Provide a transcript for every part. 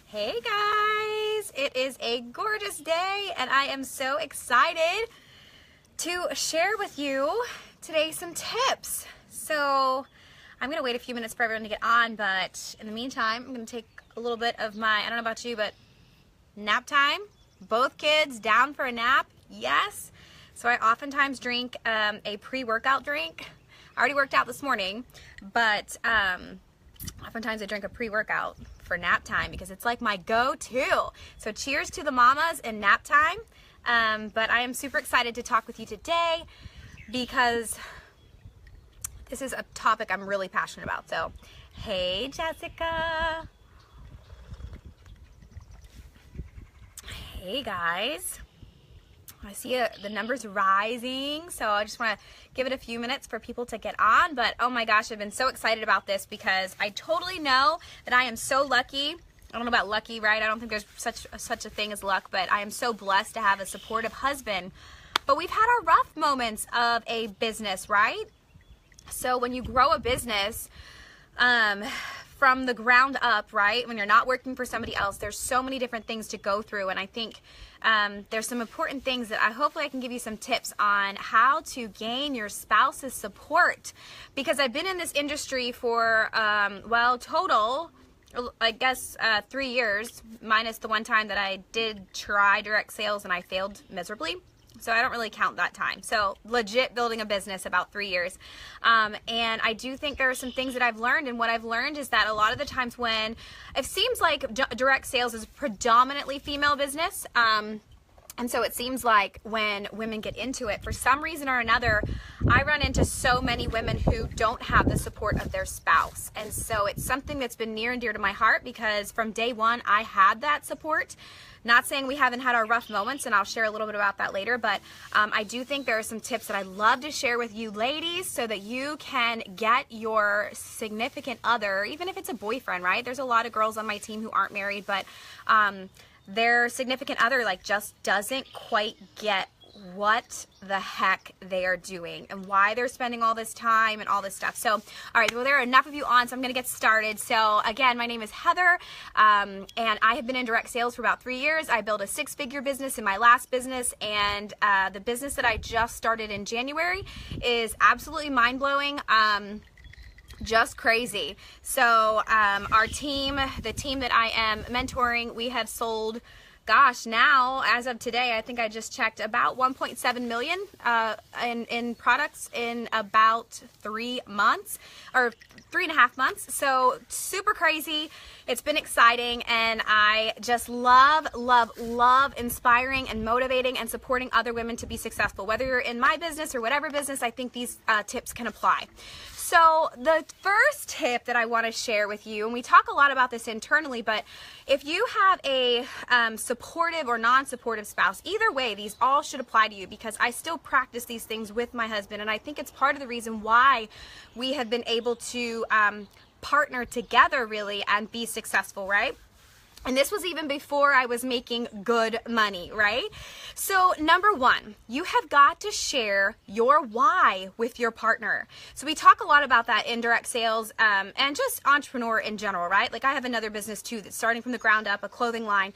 Hey guys, it is a gorgeous day and I am so excited to share with you today some tips. So I'm going to wait a few minutes for everyone to get on, but in the meantime, I'm going to take a little bit of my, I don't know about you, but nap time. Both kids down for a nap, yes. So I oftentimes drink a pre-workout drink. I already worked out this morning, but oftentimes I drink a pre-workout for nap time because it's like my go-to. So cheers to the mamas and nap time. But I am super excited to talk with you today because this is a topic I'm really passionate about. So, hey Jessica. Hey guys. I see the numbers rising, so I just want to give it a few minutes for people to get on. But oh my gosh, I've been so excited about this because I totally know that I am so lucky. I don't know about lucky, right? I don't think there's such a thing as luck, but I am so blessed to have a supportive husband. But we've had our rough moments of a business, right? So when you grow a business, from the ground up, right? When you're not working for somebody else, there's so many different things to go through. And I think there's some important things that hopefully I can give you some tips on how to gain your spouse's support. Because I've been in this industry for, total, I guess 3 years, minus the one time that I did try direct sales and I failed miserably. So I don't really count that time. So legit building a business about 3 years. And I do think there are some things that I've learned. And what I've learned is that a lot of the times when it seems like direct sales is predominantly female business. And so it seems like when women get into it, for some reason or another, I run into so many women who don't have the support of their spouse. And so it's something that's been near and dear to my heart because from day one, I had that support. Not saying we haven't had our rough moments, and I'll share a little bit about that later, but I do think there are some tips that I love to share with you ladies so that you can get your significant other, even if it's a boyfriend, right? There's a lot of girls on my team who aren't married, but their significant other just doesn't quite get what the heck they are doing and why they're spending all this time and all this stuff. So, all right, well, there are enough of you on, so I'm going to get started. So, again, my name is Heather, and I have been in direct sales for about 3 years. I built a 6-figure business in my last business, and the business that I just started in January is absolutely mind-blowing. Just crazy. So our team, the team that I am mentoring, we have sold, gosh, now as of today, I think I just checked about 1.7 million in products in about 3 months or 3.5 months. So super crazy. It's been exciting, and I just love inspiring and motivating and supporting other women to be successful. Whether you're in my business or whatever business, I think these tips can apply. So the first tip that I want to share with you, and we talk a lot about this internally, but if you have a supportive or non-supportive spouse, either way, these all should apply to you because I still practice these things with my husband, and I think it's part of the reason why we have been able to partner together really and be successful, right? And this was even before I was making good money, right? So number one, you have got to share your why with your partner. So we talk a lot about that in direct sales and just entrepreneur in general, right? Like I have another business too that's starting from the ground up, a clothing line.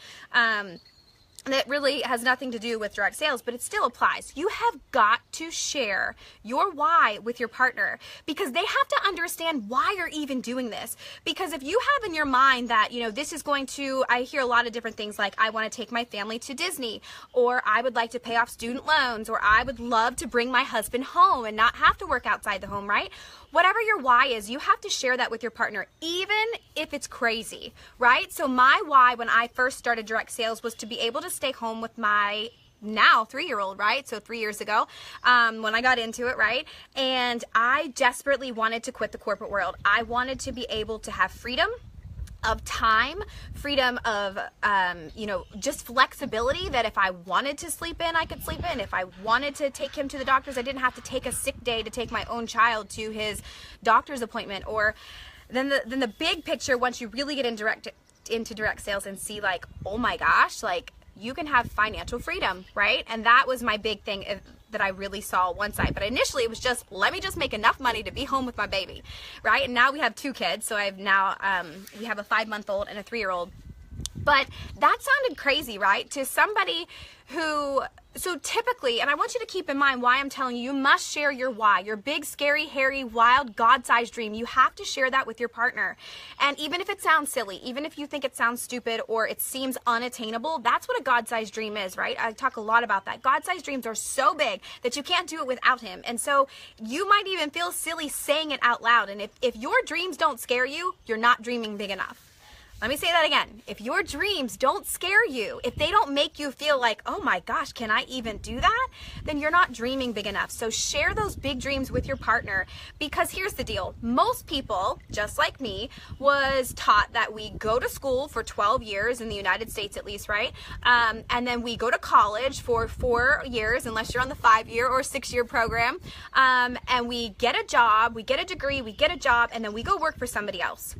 That really has nothing to do with direct sales, but it still applies. You have got to share your why with your partner because they have to understand why you're even doing this. Because if you have in your mind that, this is going to, I hear a lot of different things like I want to take my family to Disney, or I would like to pay off student loans, or I would love to bring my husband home and not have to work outside the home, right? Whatever your why is, you have to share that with your partner, even if it's crazy, right? So my why when I first started direct sales was to be able to stay home with my now 3-year-old, right? So 3 years ago, when I got into it, right? And I desperately wanted to quit the corporate world. I wanted to be able to have freedom of time, freedom of, just flexibility that if I wanted to sleep in, I could sleep in. If I wanted to take him to the doctors, I didn't have to take a sick day to take my own child to his doctor's appointment. Or then the big picture, once you really get into direct sales and see like, oh my gosh, like you can have financial freedom, right? And that was my big thing that I really saw one side. But initially it was just, let me just make enough money to be home with my baby, right? And now we have 2 kids. So I've now, we have a 5-month-old and a 3-year-old. But that sounded crazy, right? To somebody who, so typically, and I want you to keep in mind why I'm telling you, you must share your why, your big, scary, hairy, wild, God-sized dream. You have to share that with your partner. And even if it sounds silly, even if you think it sounds stupid or it seems unattainable, that's what a God-sized dream is, right? I talk a lot about that. God-sized dreams are so big that you can't do it without him. And so you might even feel silly saying it out loud. And if your dreams don't scare you, you're not dreaming big enough. Let me say that again. If your dreams don't scare you, if they don't make you feel like, oh my gosh, can I even do that? Then you're not dreaming big enough. So share those big dreams with your partner, because here's the deal. Most people, just like me, was taught that we go to school for 12 years in the United States at least, right? And then we go to college for 4 years, unless you're on the 5-year or 6-year program. And we get a job, we get a degree, we get a job, and then we go work for somebody else.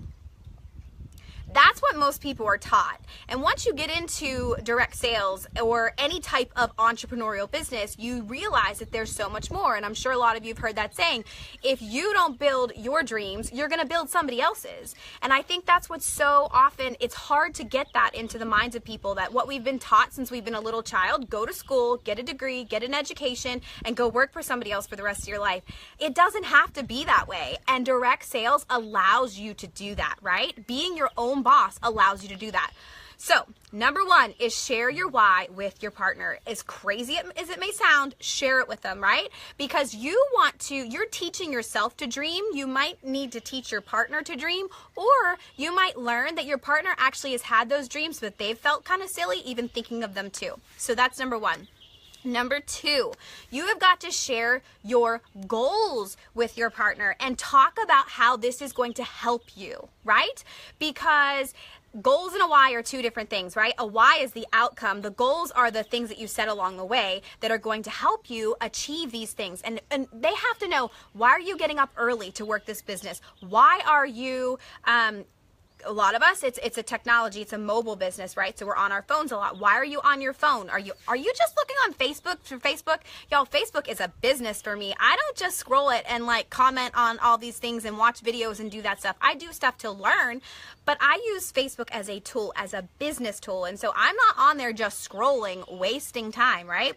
That's what most people are taught. And once you get into direct sales or any type of entrepreneurial business, you realize that there's so much more. And I'm sure a lot of you have heard that saying, if you don't build your dreams, you're going to build somebody else's. And I think that's what's so often, it's hard to get that into the minds of people, that what we've been taught since we've been a little child, go to school, get a degree, get an education, and go work for somebody else for the rest of your life. It doesn't have to be that way. And direct sales allows you to do that, right? Being your own boss allows you to do that. So, number one is share your why with your partner. As crazy as it may sound, share it with them, right? Because you're teaching yourself to dream. You might need to teach your partner to dream, or you might learn that your partner actually has had those dreams, but they've felt kind of silly even thinking of them too. So that's number one. Number two, you have got to share your goals with your partner and talk about how this is going to help you, right? Because goals and a why are two different things, right? A why is the outcome. The goals are the things that you set along the way that are going to help you achieve these things. And they have to know, why are you getting up early to work this business? Why are you, a lot of us, it's a technology, it's a mobile business, right? So we're on our phones a lot. Why are you on your phone? Are you just looking on Facebook for Facebook? Y'all, Facebook is a business for me. I don't just scroll it and like comment on all these things and watch videos and do that stuff. I do stuff to learn, but I use Facebook as a tool, as a business tool. And so I'm not on there just scrolling, wasting time, right?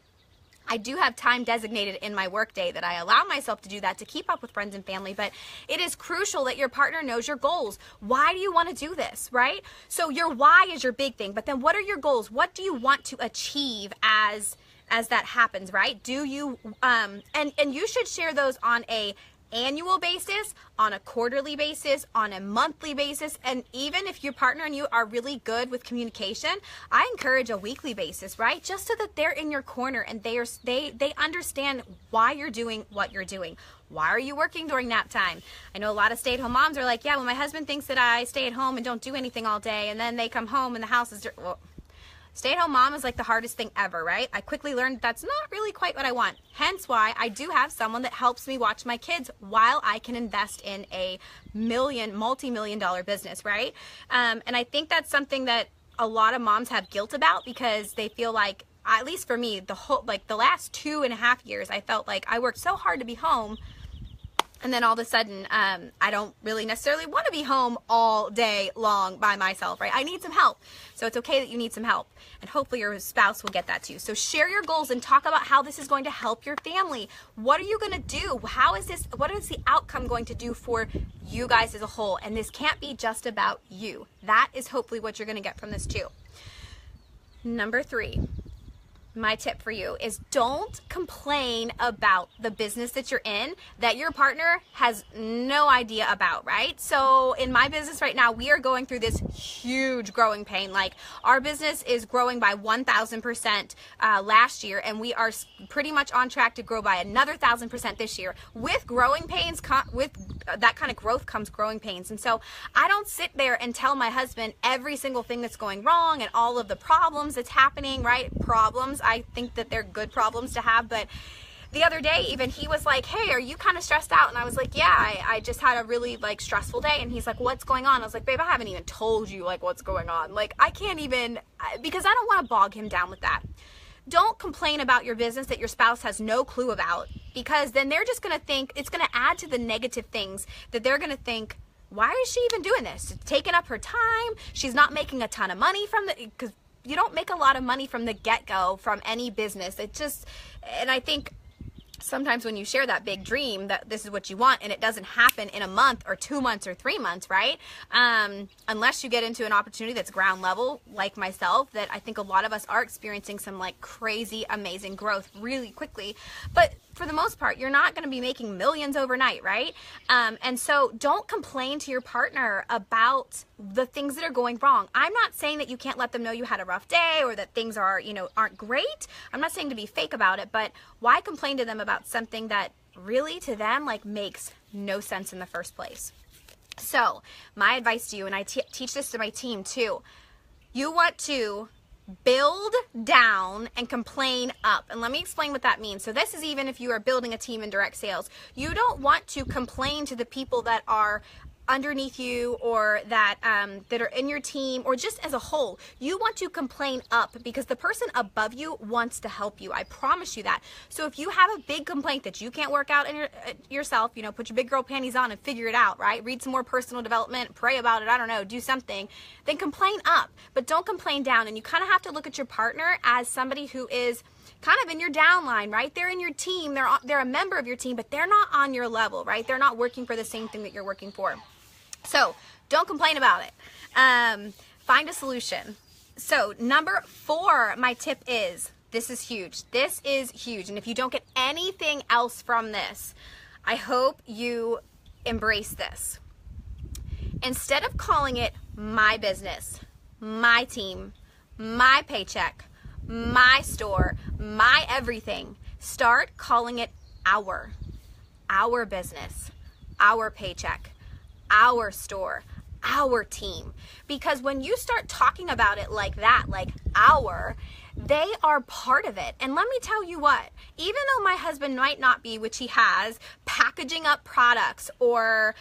I do have time designated in my workday that I allow myself to do that, to keep up with friends and family, but it is crucial that your partner knows your goals. Why do you want to do this, right? So your why is your big thing, but then what are your goals? What do you want to achieve as that happens, right? Do you, and you should share those on a annual basis, on a quarterly basis, on a monthly basis, and even if your partner and you are really good with communication, I encourage a weekly basis, right? Just so that they're in your corner and they understand why you're doing what you're doing. Why are you working during nap time? I know a lot of stay-at-home moms are like, yeah, well, my husband thinks that I stay at home and don't do anything all day, and then they come home and the house is well, stay-at-home mom is like the hardest thing ever, right? I quickly learned that's not really quite what I want. Hence why I do have someone that helps me watch my kids while I can invest in a multi-million-dollar business, right? And I think that's something that a lot of moms have guilt about, because they feel like, at least for me, the last 2.5 years, I felt like I worked so hard to be home, and then all of a sudden, I don't really necessarily want to be home all day long by myself, right? I need some help. So it's okay that you need some help. And hopefully your spouse will get that too. So share your goals and talk about how this is going to help your family. What are you going to do? What is the outcome going to do for you guys as a whole? And this can't be just about you. That is hopefully what you're going to get from this too. Number 3. My tip for you is, don't complain about the business that you're in that your partner has no idea about, right? So in my business right now, we are going through this huge growing pain. Like, our business is growing by 1,000% last year, and we are pretty much on track to grow by another 1,000% this year. With growing pains, with that kind of growth comes growing pains. And so I don't sit there and tell my husband every single thing that's going wrong and all of the problems that's happening, right? Problems. I think that they're good problems to have, but the other day even he was like, hey, are you kind of stressed out? And I was like, yeah, I just had a really stressful day. And he's like, what's going on? I was like, babe, I haven't even told you what's going on. I can't even, because I don't want to bog him down with that. Don't complain about your business that your spouse has no clue about, because then they're just going to think, it's going to add to the negative things that they're going to think, why is she even doing this? It's taking up her time. She's not making a ton of money from because you don't make a lot of money from the get-go from any business. And I think sometimes when you share that big dream that this is what you want and it doesn't happen in a month or 2 months or 3 months, right? Unless you get into an opportunity that's ground level like myself, that I think a lot of us are experiencing some like crazy, amazing growth really quickly. But for the most part, you're not going to be making millions overnight, right? And so don't complain to your partner about the things that are going wrong. I'm not saying that you can't let them know you had a rough day or that things are, aren't great. I'm not saying to be fake about it, but why complain to them about something that really to them like makes no sense in the first place? So my advice to you, and I teach this to my team too, you want to build down and complain up. And let me explain what that means. So this is even if you are building a team in direct sales. You don't want to complain to the people that are underneath you or that that are in your team or just as a whole. You want to complain up because the person above you wants to help you. I promise you that. So if you have a big complaint that you can't work out in yourself, put your big girl panties on and figure it out, right? Read some more personal development, pray about it, I don't know, do something. Then complain up, but don't complain down. And you kind of have to look at your partner as somebody who is kind of in your downline, right? They're in your team, they're a member of your team, but they're not on your level, right? They're not working for the same thing that you're working for. So don't complain about it. Find a solution. So number 4, my tip is, this is huge. This is huge. And if you don't get anything else from this, I hope you embrace this. Instead of calling it my business, my team, my paycheck, my store, my everything, start calling it our business, our paycheck, our store, our team. Because when you start talking about it like that, like they are part of it. And let me tell you what, even though my husband might not be, which he has, packaging up products or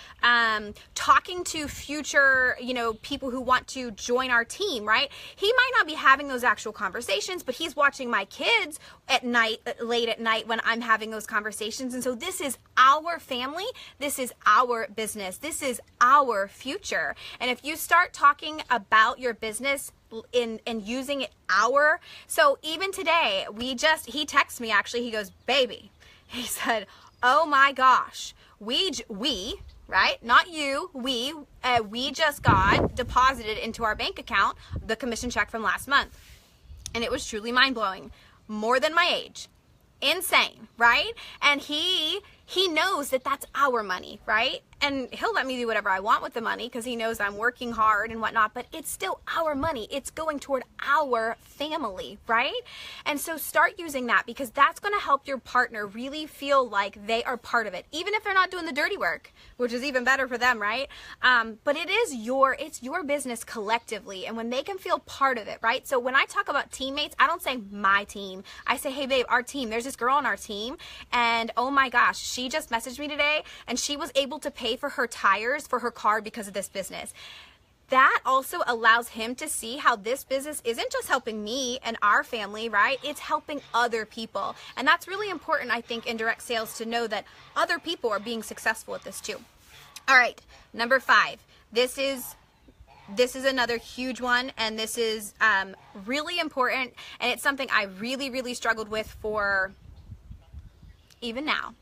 talking to future, people who want to join our team, right? He might not be having those actual conversations, but he's watching my kids at night, late at night when I'm having those conversations. And so this is our family. This is our business. This is our future. And if you start talking about your business in using it so even today he texted me, actually, he goes, baby, he said, oh my gosh, we right, not you, we just got deposited into our bank account the commission check from last month. And it was truly mind-blowing, more than my age, insane, right? And he knows that that's our money, right? And he'll let me do whatever I want with the money because he knows I'm working hard and whatnot, but it's still our money. It's going toward our family, right? And so start using that because that's going to help your partner really feel like they are part of it, even if they're not doing the dirty work, which is even better for them, right? But it's your business collectively, and when they can feel part of it, right? So when I talk about teammates, I don't say my team. I say, hey babe, our team. There's this girl on our team, and oh my gosh, she just messaged me today, and she was able to pay for her tires for her car because of this business. That also allows him to see how this business isn't just helping me and our family, right? It's helping other people. And that's really important, I think, in direct sales, to know that other people are being successful at this too. All right, number 5. This is another huge one, and this is really important, and it's something I really, really struggled with for even now.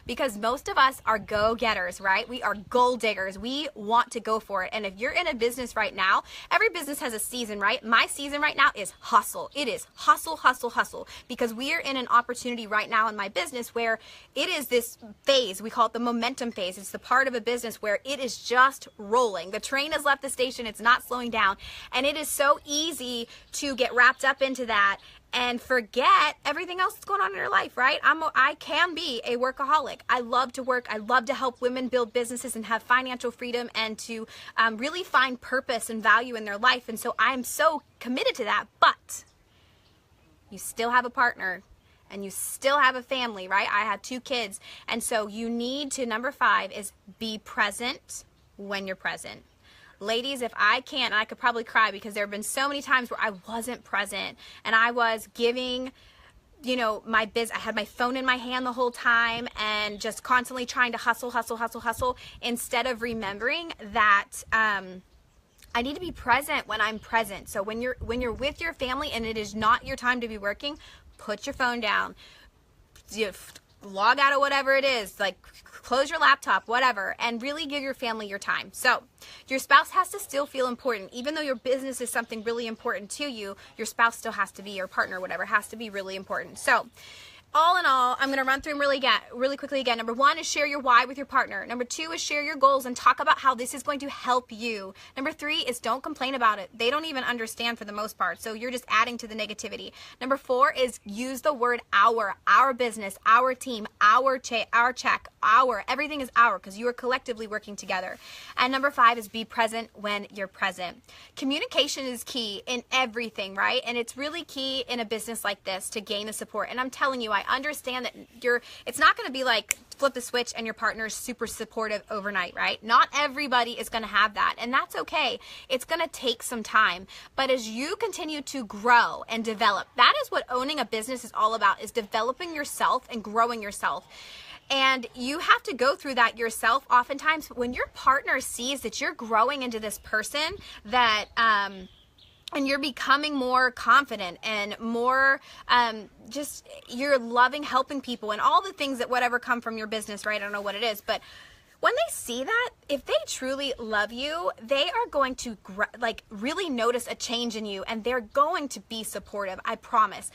Because most of us are go-getters, right? We are goal diggers. We want to go for it. And if you're in a business right now, every business has a season, right? My season right now is hustle. It is hustle, hustle, hustle. Because we are in an opportunity right now in my business where it is this phase. We call it the momentum phase. It's the part of a business where it is just rolling. The train has left the station. It's not slowing down. And it is so easy to get wrapped up into that and forget everything else that's going on in your life, right? I can be a workaholic. I love to work. I love to help women build businesses and have financial freedom and to really find purpose and value in their life. And so I'm so committed to that. But you still have a partner and you still have a family, right? I have 2 kids. And so you need to, number 5 is be present when you're present. Ladies, if I can't, and I could probably cry because there have been so many times where I wasn't present and I was giving you know, I had my phone in my hand the whole time and just constantly trying to hustle, instead of remembering that I need to be present when I'm present. So when you're with your family and it is not your time to be working, put your phone down. Log out of whatever it is, like close your laptop, whatever, and really give your family your time. So your spouse has to still feel important. Even though your business is something really important to you, your spouse still has to be, your partner, whatever, has to be really important. So all in all, I'm going to run through them really quickly again. Number 1 is share your why with your partner. Number 2 is share your goals and talk about how this is going to help you. Number 3 is don't complain about it. They don't even understand for the most part, so you're just adding to the negativity. Number 4 is use the word our business, our team, our check, everything is our, because you are collectively working together. And number 5 is be present when you're present. Communication is key in everything, right? And it's really key in a business like this to gain the support. And I'm telling you, I understand that it's not going to be like flip the switch and your partner is super supportive overnight, right? Not everybody is going to have that, and that's okay. It's going to take some time, but as you continue to grow and develop, that is what owning a business is all about, is developing yourself and growing yourself. And you have to go through that yourself. Oftentimes when your partner sees that you're growing into this person that and you're becoming more confident and more just you're loving helping people and all the things that whatever come from your business, right? I don't know what it is, but when they see that, if they truly love you, they are going to really notice a change in you, and they're going to be supportive, I promise.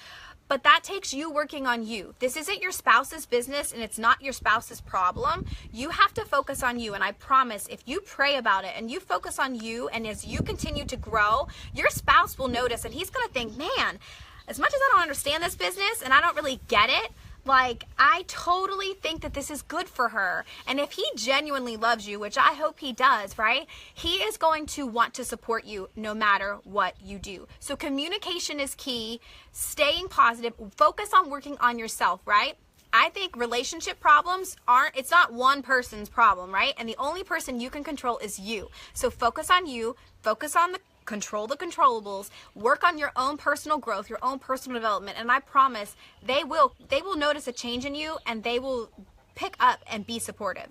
But that takes you working on you. This isn't your spouse's business, and it's not your spouse's problem. You have to focus on you, and I promise if you pray about it and you focus on you, and as you continue to grow, your spouse will notice, and he's gonna think, man, as much as I don't understand this business and I don't really get it, like, I totally think that this is good for her. And if he genuinely loves you, which I hope he does, right? He is going to want to support you no matter what you do. So communication is key, staying positive, focus on working on yourself, right? I think relationship problems it's not one person's problem, right? And the only person you can control is you. So focus on you, focus on control the controllables, work on your own personal growth, your own personal development, and I promise they will notice a change in you, and they will pick up and be supportive.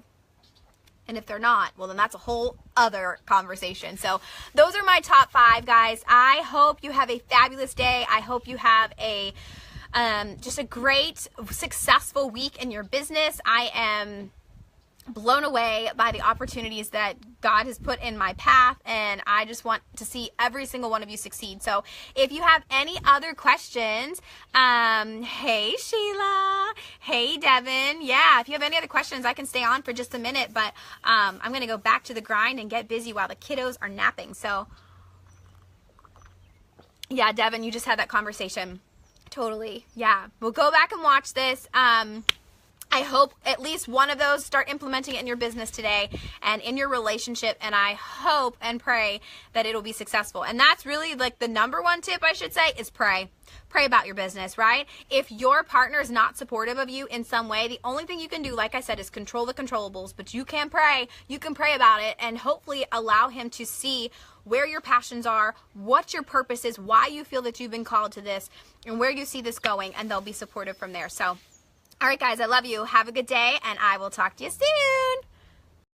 And if they're not, well, then that's a whole other conversation. So those are my top 5, guys. I hope you have a fabulous day. I hope you have just a great, successful week in your business. I am blown away by the opportunities that God has put in my path, and I just want to see every single one of you succeed. So if you have any other questions, hey Sheila, hey Devin, yeah, if you have any other questions, I can stay on for just a minute, but I'm going to go back to the grind and get busy while the kiddos are napping. So yeah, Devin, you just had that conversation. Totally. Yeah, we'll go back and watch this. I hope at least one of those start implementing it in your business today and in your relationship, and I hope and pray that it'll be successful. And that's really like the number 1 tip I should say is pray. Pray about your business, right? If your partner is not supportive of you in some way, the only thing you can do, like I said, is control the controllables, but you can pray. You can pray about it and hopefully allow him to see where your passions are, what your purpose is, why you feel that you've been called to this, and where you see this going, and they'll be supportive from there. So all right, guys, I love you. Have a good day, and I will talk to you soon.